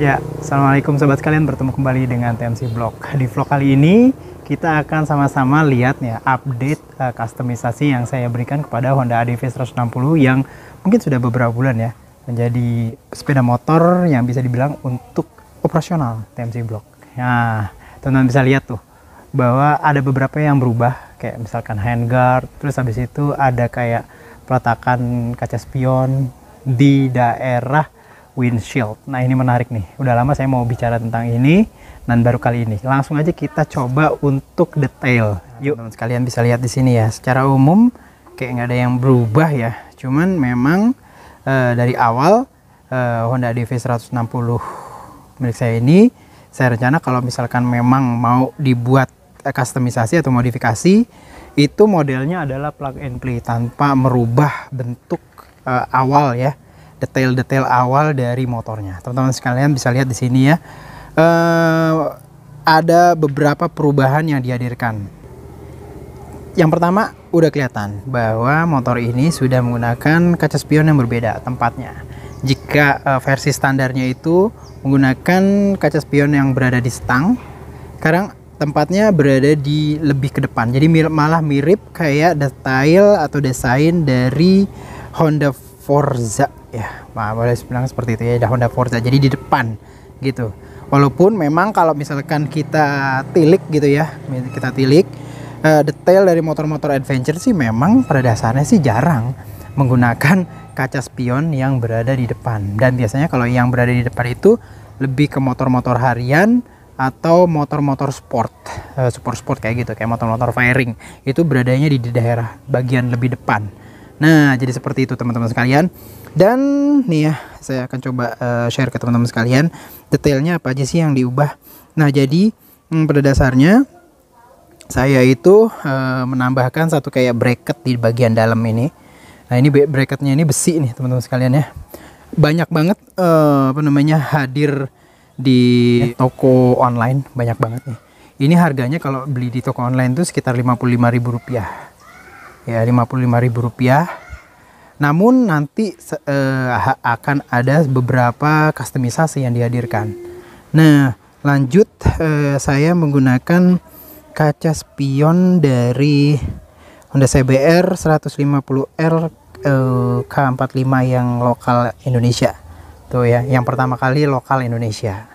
Ya, assalamualaikum sobat sekalian, bertemu kembali dengan TMC Vlog. Di vlog kali ini kita akan sama-sama lihat ya update customisasi yang saya berikan kepada Honda ADV 160 yang mungkin sudah beberapa bulan ya menjadi sepeda motor yang bisa dibilang untuk operasional TMC Vlog. Nah, teman-teman bisa lihat tuh bahwa ada beberapa yang berubah, kayak misalkan handguard, terus habis itu ada kayak peletakan kaca spion di daerah windshield. Nah, ini menarik nih, udah lama saya mau bicara tentang ini dan baru kali ini langsung aja kita coba untuk detail. Yuk teman sekalian, bisa lihat di sini ya, secara umum kayak nggak ada yang berubah ya, cuman memang dari awal Honda ADV 160 milik saya ini, saya rencana kalau misalkan memang mau dibuat customisasi atau modifikasi, itu modelnya adalah plug and play tanpa merubah bentuk awal ya, detail-detail awal dari motornya. Teman-teman sekalian bisa lihat di sini ya, ada beberapa perubahan yang dihadirkan. Yang pertama, udah kelihatan bahwa motor ini sudah menggunakan kaca spion yang berbeda tempatnya. Jika versi standarnya itu menggunakan kaca spion yang berada di stang, sekarang tempatnya berada di lebih ke depan. Jadi malah mirip kayak detail atau desain dari Honda Forza ya, boleh bilang seperti itu ya, ada Honda Forza, jadi di depan gitu. Walaupun memang kalau misalkan kita tilik gitu ya, kita tilik detail dari motor-motor adventure sih memang pada dasarnya sih jarang menggunakan kaca spion yang berada di depan, dan biasanya kalau yang berada di depan itu lebih ke motor-motor harian atau motor-motor sport, sport kayak gitu, kayak motor-motor fairing itu beradanya di daerah bagian lebih depan. Nah, jadi seperti itu teman-teman sekalian. Dan nih ya, saya akan coba share ke teman-teman sekalian detailnya apa aja sih yang diubah. Nah, jadi pada dasarnya saya itu menambahkan satu kayak bracket di bagian dalam ini. Nah, ini bracketnya ini besi nih teman-teman sekalian ya. Banyak banget hadir di toko online, banyak banget nih. Ini harganya kalau beli di toko online tuh sekitar Rp55.000. Ya, Rp55.000. Namun nanti akan ada beberapa customisasi yang dihadirkan. Nah, lanjut saya menggunakan kaca spion dari Honda CBR 150R K45 yang lokal Indonesia. Tuh ya, yang pertama kali lokal Indonesia.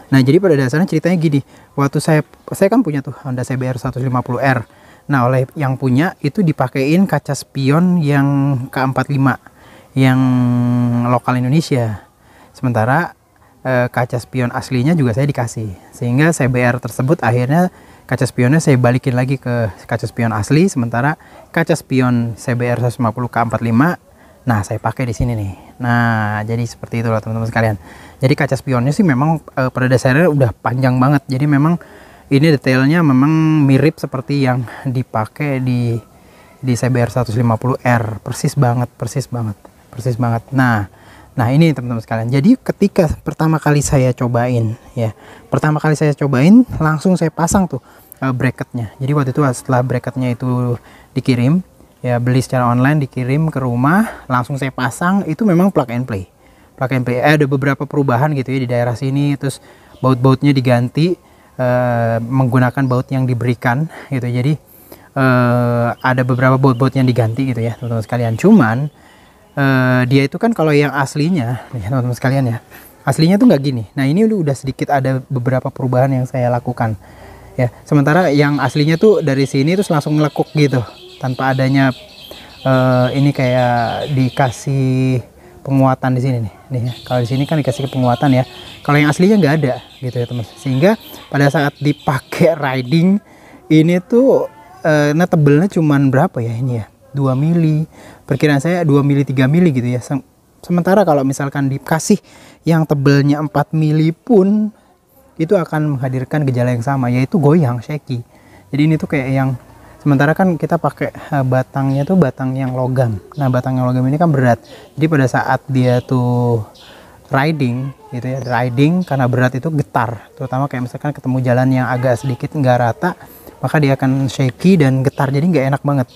Nah, jadi pada dasarnya ceritanya gini, waktu saya kan punya tuh Honda CBR 150R. Nah, oleh yang punya itu dipakein kaca spion yang K45 yang lokal Indonesia. Sementara kaca spion aslinya juga saya dikasih. Sehingga CBR tersebut akhirnya kaca spionnya saya balikin lagi ke kaca spion asli, sementara kaca spion CBR 150 K45 nah saya pakai di sini nih. Nah, jadi seperti itulah teman-teman sekalian. Jadi kaca spionnya sih memang pada dasarnya udah panjang banget. Jadi memang ini detailnya memang mirip seperti yang dipakai di CBR 150R, persis banget. Nah ini teman-teman sekalian. Jadi ketika pertama kali saya cobain langsung saya pasang tuh bracketnya. Jadi waktu itu setelah bracketnya itu dikirim ya, beli secara online, dikirim ke rumah, langsung saya pasang. Itu memang plug and play. Ada beberapa perubahan gitu ya di daerah sini, terus baut-bautnya diganti menggunakan baut yang diberikan gitu. Jadi ada beberapa baut-baut yang diganti gitu ya teman-teman sekalian. Cuman dia itu kan kalau yang aslinya nih teman-teman sekalian ya, aslinya tuh nggak gini. Nah, ini udah sedikit ada beberapa perubahan yang saya lakukan ya. Sementara yang aslinya tuh dari sini terus langsung melekuk gitu tanpa adanya ini kayak dikasih penguatan di sini nih ya. Kalau di sini kan dikasih penguatan ya. Kalau yang aslinya nggak ada gitu ya teman. Sehingga pada saat dipakai riding ini tuh nah tebelnya cuman berapa ya ini ya, 2 mili. Perkiraan saya 2 mili 3 mili gitu ya. Sementara kalau misalkan dikasih yang tebelnya 4 mili pun itu akan menghadirkan gejala yang sama, yaitu goyang, shaky. Jadi ini tuh kayak yang, sementara kan kita pakai batangnya tuh batang yang logam. Nah, batang yang logam ini kan berat. Jadi pada saat dia tuh riding gitu ya, karena berat itu getar, terutama kayak misalkan ketemu jalan yang agak sedikit nggak rata, maka dia akan shaky dan getar, jadi nggak enak banget.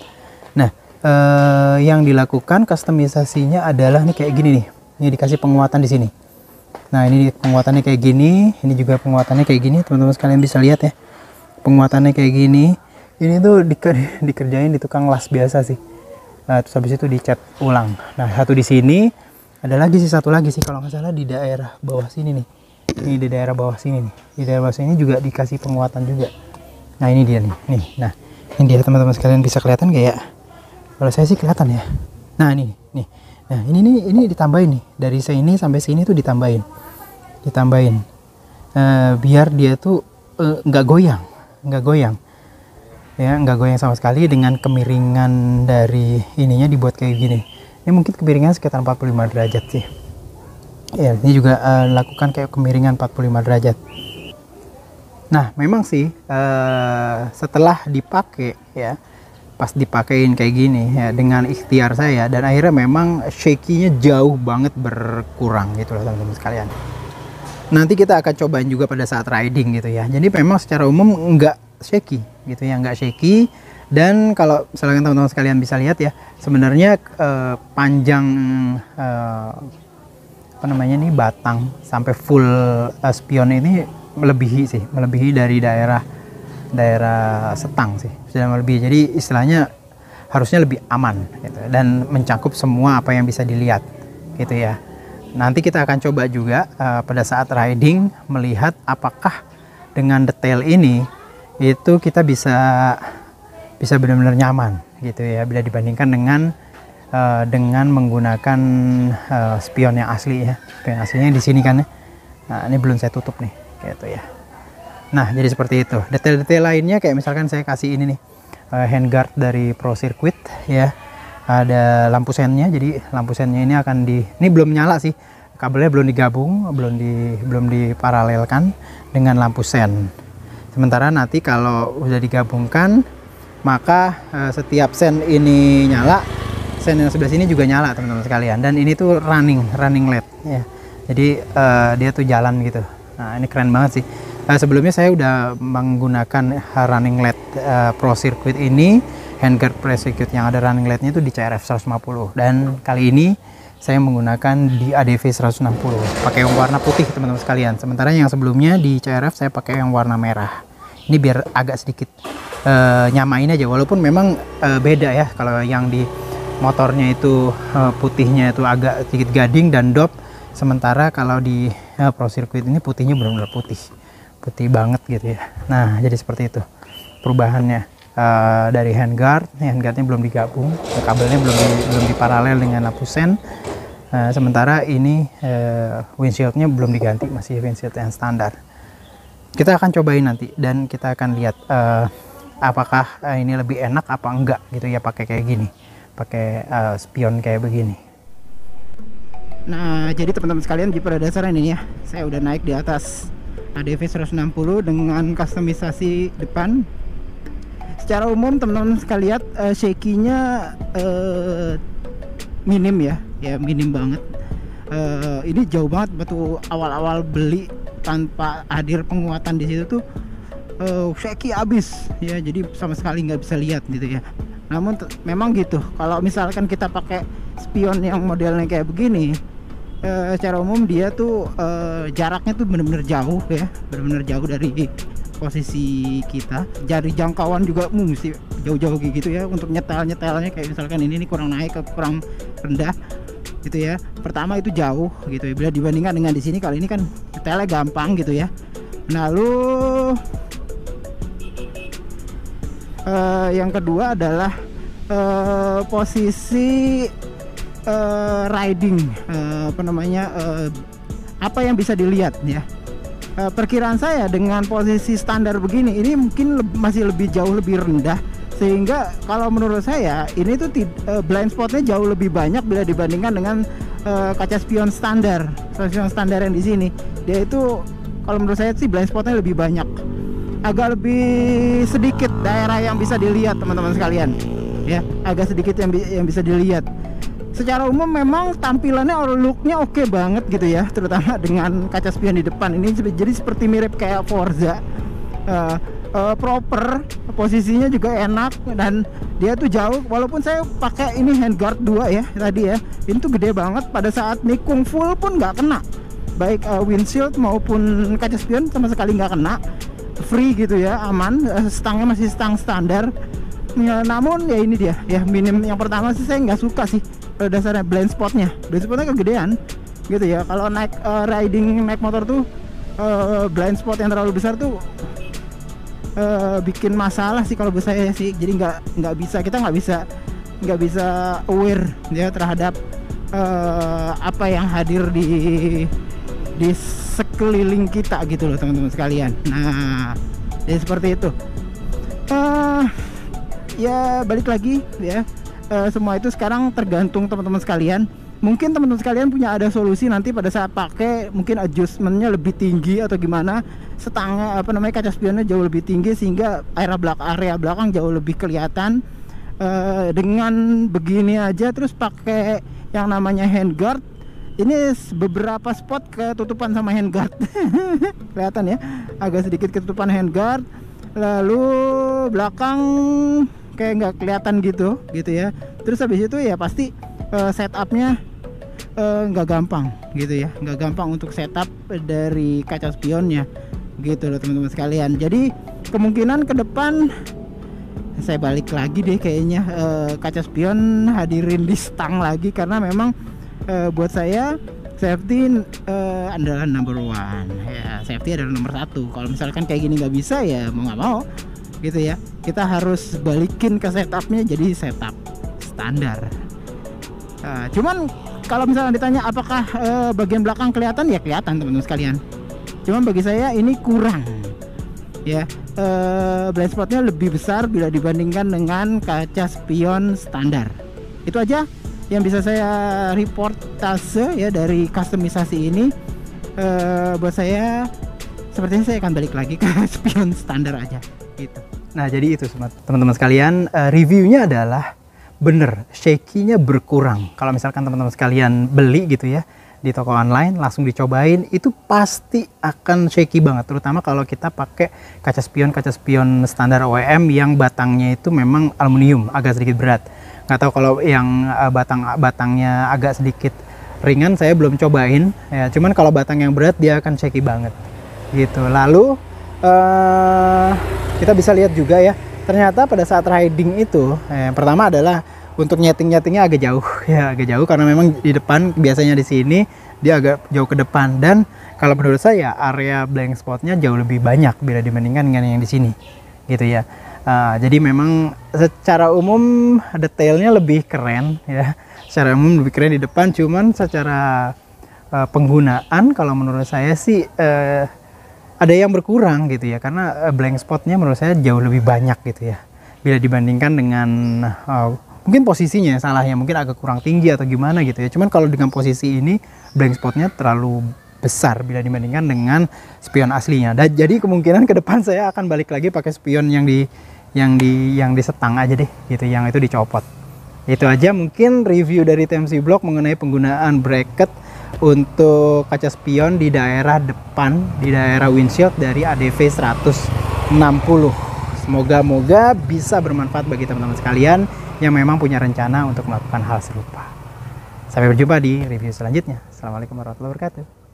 Nah, yang dilakukan customisasinya adalah nih kayak gini nih, ini dikasih penguatan di sini. Nah ini penguatannya kayak gini, ini juga penguatannya kayak gini, teman-teman sekalian bisa lihat ya, penguatannya kayak gini. Ini tuh dikerjain di tukang las biasa sih. Nah terus habis itu dicat ulang. Nah satu di sini, ada lagi sih, satu lagi sih kalau nggak salah di daerah bawah sini nih. Ini di daerah bawah sini nih, di daerah bawah sini juga dikasih penguatan juga. Nah ini dia nih, nah ini dia teman-teman sekalian, bisa kelihatan kayak, kalau saya sih kelihatan ya. Nah nih, nah ini ditambahin nih, dari sini sampai sini tuh ditambahin biar dia tuh nggak goyang ya, nggak goyang sama sekali. Dengan kemiringan dari ininya dibuat kayak gini. Ini mungkin kemiringan sekitar 45 derajat sih ya. Ini juga lakukan kayak kemiringan 45 derajat. Nah memang sih setelah dipakai ya, pas dipakein kayak gini ya, dengan ikhtiar saya, dan akhirnya memang shaky-nya jauh banget berkurang gitu loh teman-teman sekalian. Nanti kita akan cobain juga pada saat riding gitu ya. Jadi memang secara umum nggak shaky gitu ya, nggak shaky. Dan kalau misalkan teman-teman sekalian bisa lihat ya, sebenarnya panjang apa namanya nih, batang sampai full spion ini melebihi dari daerah setang sih, sudah melebihi. Jadi istilahnya harusnya lebih aman gitu, dan mencakup semua apa yang bisa dilihat gitu ya. Nanti kita akan coba juga pada saat riding melihat apakah dengan detail ini itu kita bisa benar-benar nyaman gitu ya, bila dibandingkan dengan menggunakan spion yang asli ya. Spion aslinya di sini kan ya. Nah ini belum saya tutup nih gitu ya. Nah jadi seperti itu. Detail-detail lainnya kayak misalkan saya kasih ini nih, handguard dari Pro Circuit ya. Ada lampu sennya, jadi lampu sennya ini akan ini belum nyala sih, kabelnya belum digabung, belum diparalelkan dengan lampu sen. Sementara nanti kalau udah digabungkan, maka setiap sen ini nyala, sen yang sebelah sini juga nyala teman-teman sekalian. Dan ini tuh running LED ya, jadi dia tuh jalan gitu. Nah ini keren banget sih. Sebelumnya saya udah menggunakan running LED Pro Circuit ini, handguard Pro Circuit yang ada running LED-nya itu di CRF 150, dan kali ini saya menggunakan di ADV 160 pakai yang warna putih teman-teman sekalian. Sementara yang sebelumnya di CRF saya pakai yang warna merah. Ini biar agak sedikit nyamain aja, walaupun memang beda ya. Kalau yang di motornya itu putihnya itu agak sedikit gading dan dop, sementara kalau di Pro Circuit ini putihnya benar-benar putih banget gitu ya. Nah jadi seperti itu perubahannya. Dari handguardnya belum digabung, kabelnya belum diparalel dengan lampu sen. Sementara ini windshieldnya belum diganti, masih windshield yang standar. Kita akan cobain nanti dan kita akan lihat apakah ini lebih enak apa enggak gitu ya, pakai kayak gini, pakai spion kayak begini. Nah jadi teman-teman sekalian, di pada dasarnya ini ya, saya udah naik di atas ADV 160 dengan kustomisasi depan. Secara umum teman-teman sekalian shaky-nya minim ya, minim banget. Ini jauh banget waktu awal-awal beli tanpa hadir penguatan di situ tuh shaky abis ya, jadi sama sekali nggak bisa lihat gitu ya. Namun memang gitu, kalau misalkan kita pakai spion yang modelnya kayak begini, secara umum dia tuh jaraknya tuh bener-bener jauh ya, bener-bener jauh dari posisi kita. Dari jangkauan juga mesti jauh-jauh kayak gitu ya. Untuk nyetelnya kayak misalkan ini kurang naik ke kurang rendah gitu ya. Pertama itu jauh gitu ya, bila dibandingkan dengan di sini. Kali ini kan nyetelnya gampang gitu ya. Lalu yang kedua adalah posisi riding, apa yang bisa dilihat ya. Perkiraan saya dengan posisi standar begini, ini mungkin masih jauh lebih rendah, sehingga kalau menurut saya ini tuh blind spotnya jauh lebih banyak bila dibandingkan dengan kaca spion standar. Spion standar yang di sini, dia itu kalau menurut saya sih blind spotnya lebih banyak, agak lebih sedikit daerah yang bisa dilihat teman-teman sekalian ya, agak sedikit yang bisa dilihat. Secara umum memang tampilannya looknya oke banget gitu ya, terutama dengan kaca spion di depan ini, jadi seperti mirip kayak Forza. Proper, posisinya juga enak, dan dia tuh jauh. Walaupun saya pakai ini handguard 2 ya tadi ya, ini tuh gede banget, pada saat nikung full pun nggak kena baik windshield maupun kaca spion sama sekali nggak kena, free gitu ya, aman. Stangnya masih stang standar ya, namun ya ini dia ya, minim yang pertama sih saya nggak suka sih pada dasarnya blind spotnya kegedean gitu ya. Kalau naik naik motor tuh blind spot yang terlalu besar tuh bikin masalah sih kalau buat saya sih. Jadi kita nggak bisa aware ya terhadap apa yang hadir di sekeliling kita gitu loh teman-teman sekalian. Nah, jadi seperti itu. Ya balik lagi ya, semua itu sekarang tergantung teman-teman sekalian. Mungkin teman-teman sekalian punya ada solusi nanti pada saat pakai, mungkin adjustmentnya lebih tinggi atau gimana, setangnya kaca spionnya jauh lebih tinggi sehingga area belakang jauh lebih kelihatan. Dengan begini aja terus pakai yang namanya handguard, ini beberapa spot ketutupan sama handguard. Kelihatan ya, agak sedikit ketutupan handguard, lalu belakang kayak nggak kelihatan gitu ya. Terus habis itu ya pasti setupnya nggak gampang gitu ya, nggak gampang untuk setup dari kaca spionnya gitu loh teman-teman sekalian. Jadi kemungkinan ke depan saya balik lagi deh kayaknya, kaca spion hadirin di stang lagi, karena memang buat saya safety adalah number one ya, safety adalah nomor satu. Kalau misalkan kayak gini nggak bisa ya mau nggak mau gitu ya, kita harus balikin ke setupnya jadi setup standar. Cuman kalau misalnya ditanya apakah bagian belakang kelihatan, ya kelihatan teman-teman sekalian. Cuman bagi saya ini kurang ya, blind spotnya lebih besar bila dibandingkan dengan kaca spion standar. Itu aja yang bisa saya reportase ya dari kustomisasi ini. Buat saya sepertinya saya akan balik lagi ke spion standar aja gitu. Nah jadi itu teman-teman sekalian, reviewnya adalah bener shaky-nya berkurang. Kalau misalkan teman-teman sekalian beli gitu ya di toko online, langsung dicobain, itu pasti akan shaky banget, terutama kalau kita pakai kaca spion standar OEM yang batangnya itu memang aluminium, agak sedikit berat. Nggak tahu kalau yang batangnya agak sedikit ringan, saya belum cobain ya, cuman kalau batang yang berat dia akan shaky banget gitu. Lalu kita bisa lihat juga ya, ternyata pada saat riding itu yang pertama adalah untuk nyetingnya agak jauh ya, agak jauh karena memang di depan, biasanya di sini dia agak jauh ke depan, dan kalau menurut saya area blank spotnya jauh lebih banyak bila dibandingkan dengan yang di sini gitu ya. Jadi memang secara umum detailnya lebih keren ya, secara umum lebih keren di depan, cuman secara penggunaan kalau menurut saya sih ada yang berkurang gitu ya, karena blank spotnya menurut saya jauh lebih banyak gitu ya bila dibandingkan dengan mungkin posisinya salahnya mungkin agak kurang tinggi atau gimana gitu ya. Cuman kalau dengan posisi ini blank spotnya terlalu besar bila dibandingkan dengan spion aslinya. Dan jadi kemungkinan ke depan saya akan balik lagi pakai spion yang di setang aja deh gitu, yang itu dicopot. Itu aja mungkin review dari TMC Block mengenai penggunaan bracket untuk kaca spion di daerah depan, di daerah windshield dari ADV 160. Semoga bisa bermanfaat bagi teman-teman sekalian yang memang punya rencana untuk melakukan hal serupa. Sampai berjumpa di review selanjutnya. Assalamualaikum warahmatullahi wabarakatuh.